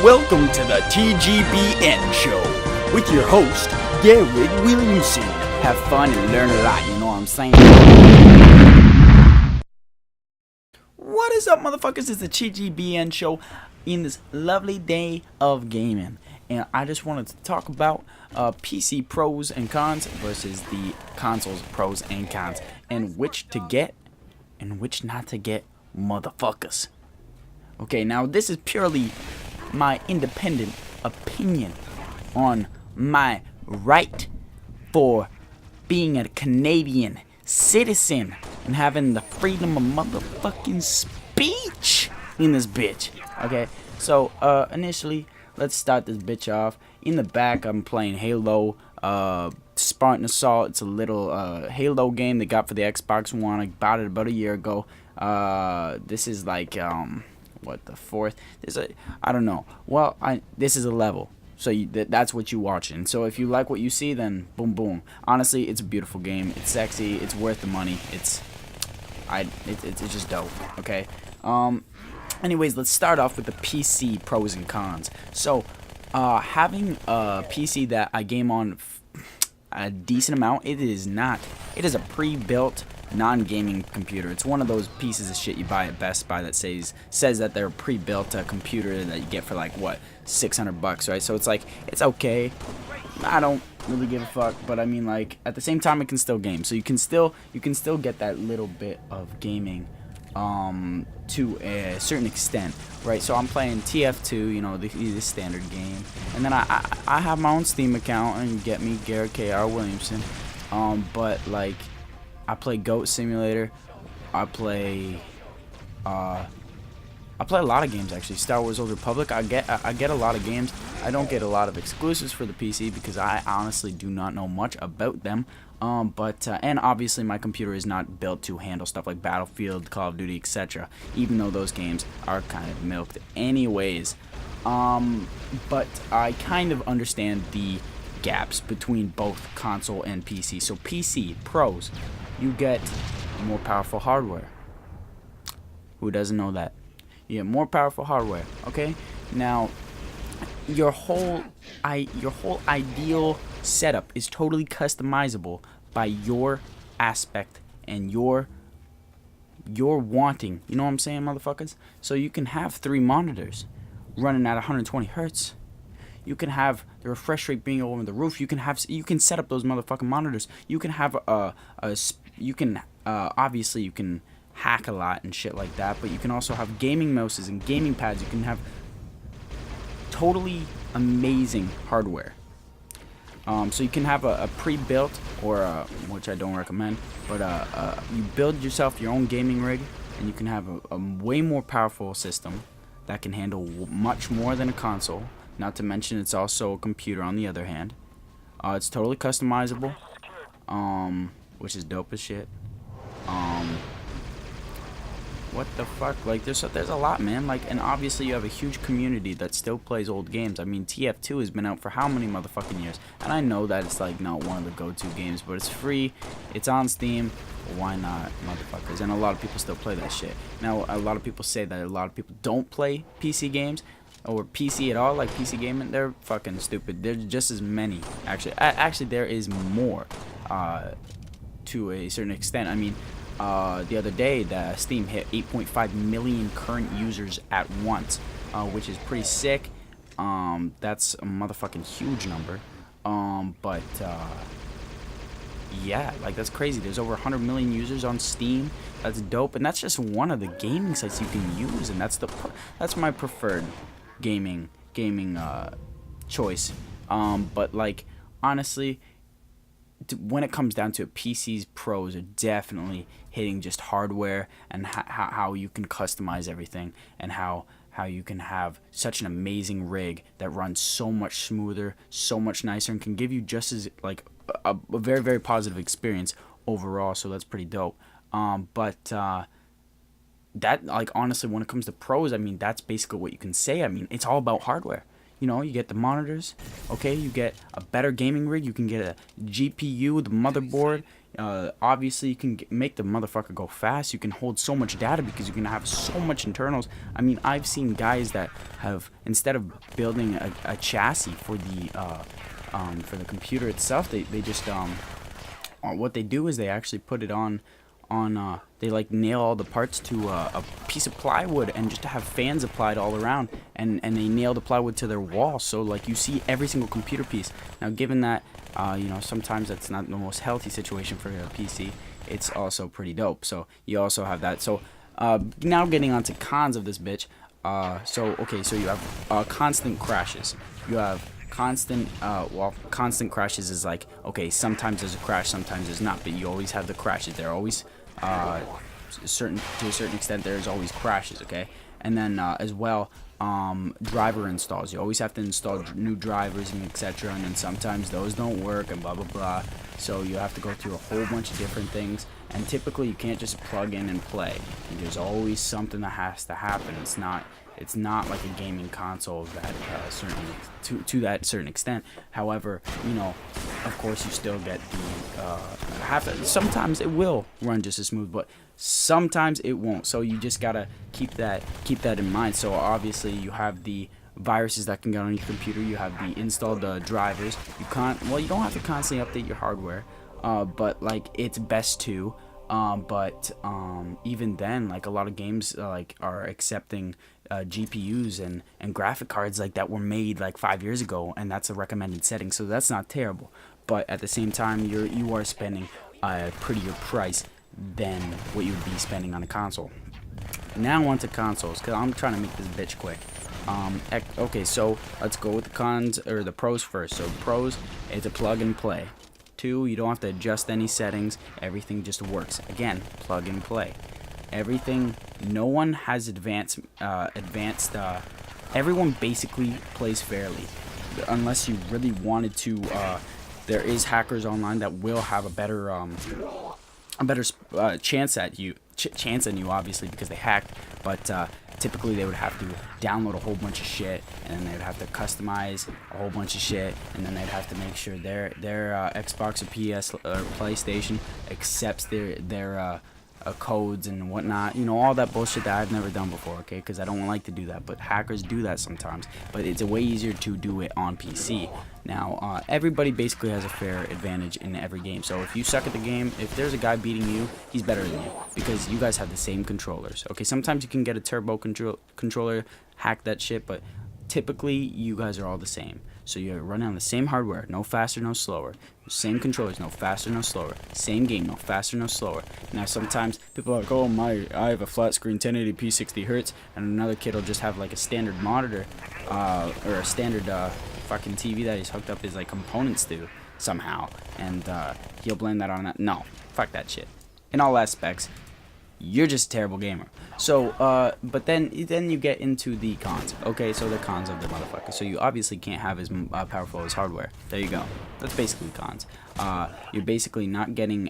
Welcome to the TGBN show with your host, Garrett Williamson. Have fun and learn a lot, you know what I'm saying? What is up, motherfuckers? It's the TGBN show in this lovely day of gaming. And I just wanted to talk about PC pros and cons versus the consoles pros and cons. And which to get and which not to get, motherfuckers. Okay, now this is purely my independent opinion on my right for being a Canadian citizen and having the freedom of motherfucking speech in this bitch. Okay, so initially, let's start this bitch off. In the back, I'm playing Halo, Spartan Assault. It's a little Halo game they got for the Xbox One. I bought it about a year ago. This is like what, the fourth? I don't know. Well, this is a level, so that's what you watching. So if you like what you see, then boom boom. Honestly, it's a beautiful game. It's sexy. It's worth the money. It's just dope. Okay. Anyways, let's start off with the PC pros and cons. So having a PC that I game on a decent amount, it is a pre-built non-gaming computer. It's one of those pieces of shit you buy at Best Buy that says that they're a pre-built computer that you get for like what, $600, right? So it's like, it's okay. I don't really give a fuck, but I mean, like, at the same time, it can still game. So you can still get that little bit of gaming to a certain extent, right? So I'm playing TF2, you know, the standard game, and then I have my own Steam account and get me Garrett K.R. Williamson. But like, I play Goat Simulator. I play a lot of games actually. Star Wars Old Republic. I get a lot of games. I don't get a lot of exclusives for the PC because I honestly do not know much about them. And obviously my computer is not built to handle stuff like Battlefield, Call of Duty, etc. Even though those games are kind of milked anyways. But I kind of understand the gaps between both console and PC. So PC pros, you get more powerful hardware. Who doesn't know that? You get more powerful hardware. Okay, now your whole ideal setup is totally customizable by your aspect and your wanting. You know what I'm saying, motherfuckers? So you can have 3 monitors running at 120 hertz. You can have the refresh rate being over the roof. You can set up those motherfucking monitors. You can have obviously you can hack a lot and shit like that, but you can also have gaming mouses and gaming pads. You can have totally amazing hardware. So you can have a pre-built, or which I don't recommend, but you build yourself your own gaming rig, and you can have a way more powerful system that can handle much more than a console. Not to mention, it's also a computer on the other hand. It's totally customizable, which is dope as shit. What the fuck? Like, there's a lot, man. Like, and obviously you have a huge community that still plays old games. I mean, TF2 has been out for how many motherfucking years? And I know that it's like not one of the go-to games, but it's free. It's on Steam. Why not, motherfuckers? And a lot of people still play that shit. Now, a lot of people say that a lot of people don't play PC games or PC at all, like PC gaming. They're fucking stupid. There's just as many. Actually, there is more to a certain extent. I mean, the other day, the Steam hit 8.5 million current users at once, which is pretty sick. That's a motherfucking huge number. Yeah, like, that's crazy. There's over 100 million users on Steam. That's dope, and that's just one of the gaming sites you can use, and that's my preferred gaming choice. But like, honestly, when it comes down to it, PC's pros are definitely hitting just hardware and how you can customize everything, and how you can have such an amazing rig that runs so much smoother, so much nicer, and can give you just as like a very, very positive experience overall. So that's pretty dope. That, like, honestly, when it comes to pros, I mean, that's basically what you can say. I mean, it's all about hardware. You know, you get the monitors, okay, you get a better gaming rig, you can get a GPU, the motherboard, Obviously, you can make the motherfucker go fast. You can hold so much data because you can have so much internals. I mean, I've seen guys that have, instead of building a chassis for the computer itself, they just what they do is they actually put it on they like nail all the parts to a piece of plywood and just have fans applied all around, and they nail the plywood to their wall, so like you see every single computer piece. Now given that sometimes that's not the most healthy situation for a PC, it's also pretty dope. So you also have that. So now getting on to cons of this bitch. So you have constant crashes. You have constant crashes is like, okay, sometimes there's a crash, sometimes there's not, but you always have the crashes. They're always to a certain extent, there's always crashes, okay? And then as well, driver installs. You always have to install new drivers and etc. And then sometimes those don't work and blah blah blah. So you have to go through a whole bunch of different things. And typically you can't just plug in and play. And there's always something that has to happen. It's not like a gaming console that certainly to that certain extent. However, of course you still get the sometimes it will run just as smooth, but sometimes it won't. So you just gotta keep that in mind. So obviously you have the viruses that can get on your computer. You have the installed drivers. You don't have to constantly update your hardware, but like it's best to. But even then, like a lot of games like are accepting GPUs and graphic cards like that were made like 5 years ago, and that's a recommended setting, so that's not terrible. But at the same time, you are spending a prettier price than what you would be spending on a console. Now on to consoles, because I'm trying to make this bitch quick. Okay, so let's go with the cons or the pros first. So pros, it's a plug and play. 2, you don't have to adjust any settings. Everything just works. Again, plug and play. Everything. No one has advanced. Everyone basically plays fairly, unless you really wanted to. There is hackers online that will have a better chance at you. Chance on you, obviously, because they hacked. But typically they would have to download a whole bunch of shit, and then they would have to customize a whole bunch of shit, and then they'd have to make sure their Xbox or PS or PlayStation accepts their codes and whatnot. All that bullshit that I've never done before, okay? Because I don't like to do that, but hackers do that sometimes. But it's a way easier to do it on PC. Now, everybody basically has a fair advantage in every game. So if you suck at the game, if there's a guy beating you, he's better than you, because you guys have the same controllers. Okay, sometimes you can get a turbo controller, hack that shit, but typically you guys are all the same. So you're running on the same hardware, no faster, no slower. Same controllers, no faster, no slower. Same game, no faster, no slower. Now sometimes people are like, oh my, I have a flat screen 1080p 60 hertz, and another kid will just have like a standard monitor, or a standard fucking TV that he's hooked up his like components to somehow, and he'll blame that on that. No, fuck that shit. In all aspects, you're just a terrible gamer. So, but then you get into the cons. Okay, so the cons of the motherfucker. So you obviously can't have as powerful as hardware. There you go. That's basically cons. You're basically not getting.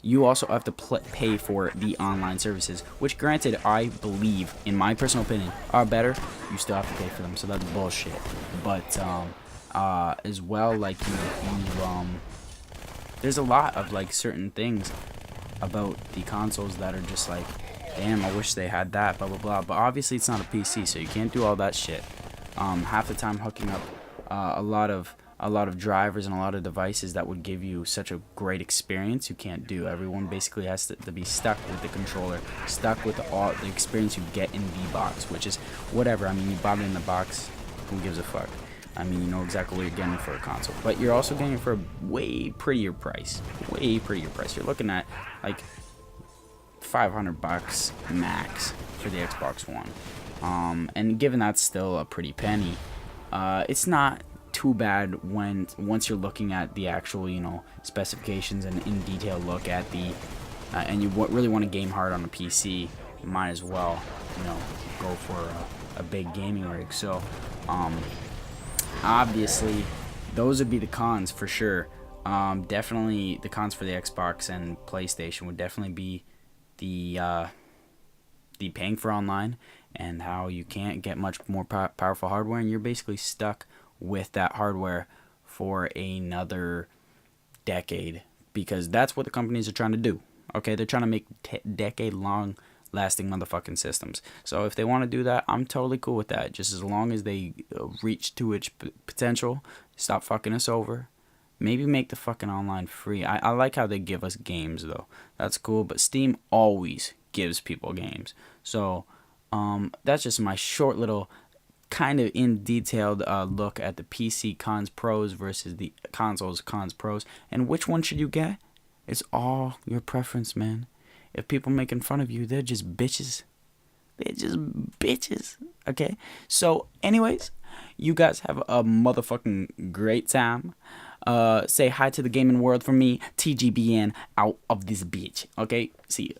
You also have to pay for the online services, which, granted, I believe, in my personal opinion, are better. You still have to pay for them, so that's bullshit. But as well, like there's a lot of like certain things about the consoles that are just like, damn, I wish they had that, blah blah blah. But obviously it's not a PC, so you can't do all that shit. Half the time hooking up a lot of drivers and a lot of devices that would give you such a great experience, you can't do. Everyone basically has to be stuck with the controller, stuck with the experience you get in the box, which is whatever. I mean, you bought it in the box, who gives a fuck? I mean, you know exactly what you're getting for a console, but you're also getting it for a way prettier price. You're looking at like $500 max for the Xbox One. And given that's still a pretty penny, it's not too bad once you're looking at the actual, specifications and in detail look at the, and you really want to game hard on a PC, you might as well, go for a big gaming rig. So, obviously, those would be the cons for sure. Definitely the cons for the Xbox and PlayStation would definitely be the paying for online, and how you can't get much more powerful hardware, and you're basically stuck with that hardware for another decade because that's what the companies are trying to do. Okay, they're trying to make decade-long lasting motherfucking systems. So if they want to do that, I'm totally cool with that. Just as long as they reach to its potential, stop fucking us over. Maybe make the fucking online free. I like how they give us games though. That's cool. But Steam always gives people games. So that's just my short little kind of in detailed look at the PC cons pros versus the consoles cons pros, and which one should you get? It's all your preference, man. If people making fun of you, they're just bitches. They're just bitches. Okay? So, anyways, you guys have a motherfucking great time. Say hi to the gaming world from me, TGBN, out of this bitch. Okay? See ya.